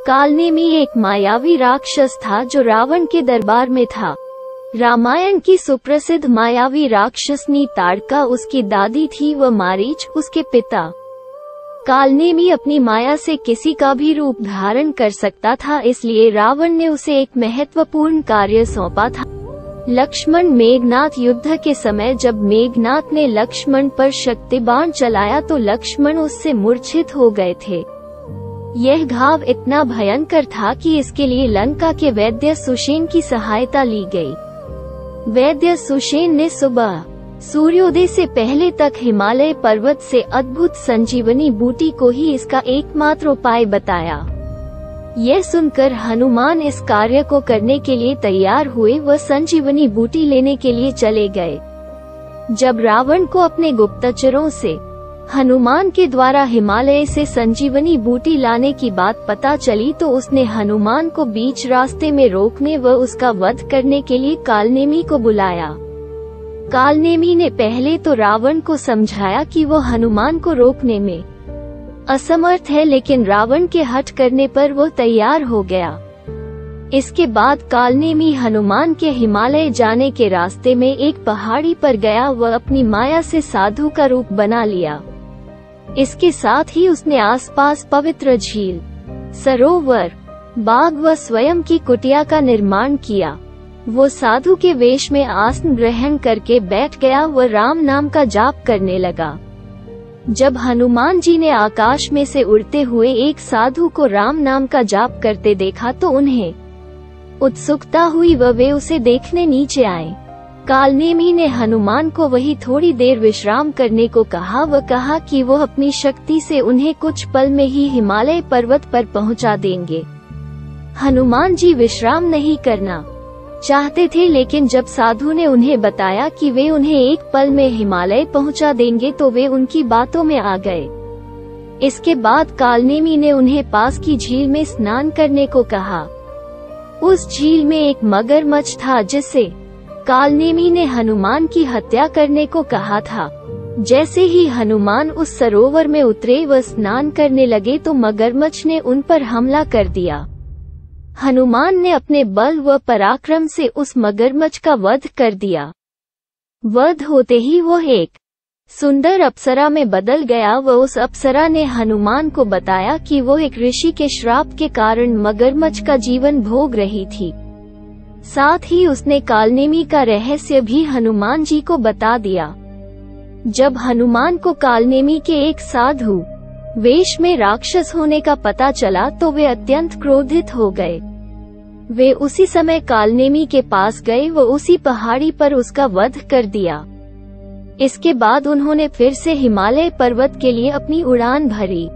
कालनेमी एक मायावी राक्षस था जो रावण के दरबार में था। रामायण की सुप्रसिद्ध मायावी राक्षसनी ताड़का उसकी दादी थी व मारीच उसके पिता। कालनेमी अपनी माया से किसी का भी रूप धारण कर सकता था, इसलिए रावण ने उसे एक महत्वपूर्ण कार्य सौंपा था। लक्ष्मण मेघनाथ युद्ध के समय जब मेघनाथ ने लक्ष्मण पर शक्ति बाण चलाया तो लक्ष्मण उससे मूर्छित हो गए थे। यह घाव इतना भयंकर था कि इसके लिए लंका के वैद्य सुषेण की सहायता ली गई। वैद्य सुषेण ने सुबह सूर्योदय से पहले तक हिमालय पर्वत से अद्भुत संजीवनी बूटी को ही इसका एकमात्र उपाय बताया। यह सुनकर हनुमान इस कार्य को करने के लिए तैयार हुए व संजीवनी बूटी लेने के लिए चले गए। जब रावण को अपने गुप्तचरों से हनुमान के द्वारा हिमालय से संजीवनी बूटी लाने की बात पता चली तो उसने हनुमान को बीच रास्ते में रोकने व उसका वध करने के लिए कालनेमी को बुलाया। कालनेमी ने पहले तो रावण को समझाया कि वो हनुमान को रोकने में असमर्थ है, लेकिन रावण के हठ करने पर वो तैयार हो गया। इसके बाद कालनेमी हनुमान के हिमालय जाने के रास्ते में एक पहाड़ी पर गया व अपनी माया से साधु का रूप बना लिया। इसके साथ ही उसने आसपास पवित्र झील, सरोवर, बाग व स्वयं की कुटिया का निर्माण किया। वो साधु के वेश में आसन ग्रहण करके बैठ गया व राम नाम का जाप करने लगा। जब हनुमान जी ने आकाश में से उड़ते हुए एक साधु को राम नाम का जाप करते देखा तो उन्हें उत्सुकता हुई व वे उसे देखने नीचे आए। कालनेमी ने हनुमान को वही थोड़ी देर विश्राम करने को कहा व कहा कि वो अपनी शक्ति से उन्हें कुछ पल में ही हिमालय पर्वत पर पहुंचा देंगे। हनुमान जी विश्राम नहीं करना चाहते थे, लेकिन जब साधु ने उन्हें बताया कि वे उन्हें एक पल में हिमालय पहुंचा देंगे तो वे उनकी बातों में आ गए। इसके बाद कालनेमी ने उन्हें पास की झील में स्नान करने को कहा। उस झील में एक मगरमच्छ था जिससे कालनेमी ने हनुमान की हत्या करने को कहा था। जैसे ही हनुमान उस सरोवर में उतरे व स्नान करने लगे तो मगरमच्छ ने उन पर हमला कर दिया। हनुमान ने अपने बल व पराक्रम से उस मगरमच्छ का वध कर दिया। वध होते ही वो एक सुंदर अप्सरा में बदल गया व उस अप्सरा ने हनुमान को बताया कि वो एक ऋषि के श्राप के कारण मगरमच्छ का जीवन भोग रही थी। साथ ही उसने कालनेमी का रहस्य भी हनुमान जी को बता दिया। जब हनुमान को कालनेमी के एक साधु वेश में राक्षस होने का पता चला तो वे अत्यंत क्रोधित हो गए। वे उसी समय कालनेमी के पास गए व उसी पहाड़ी पर उसका वध कर दिया। इसके बाद उन्होंने फिर से हिमालय पर्वत के लिए अपनी उड़ान भरी।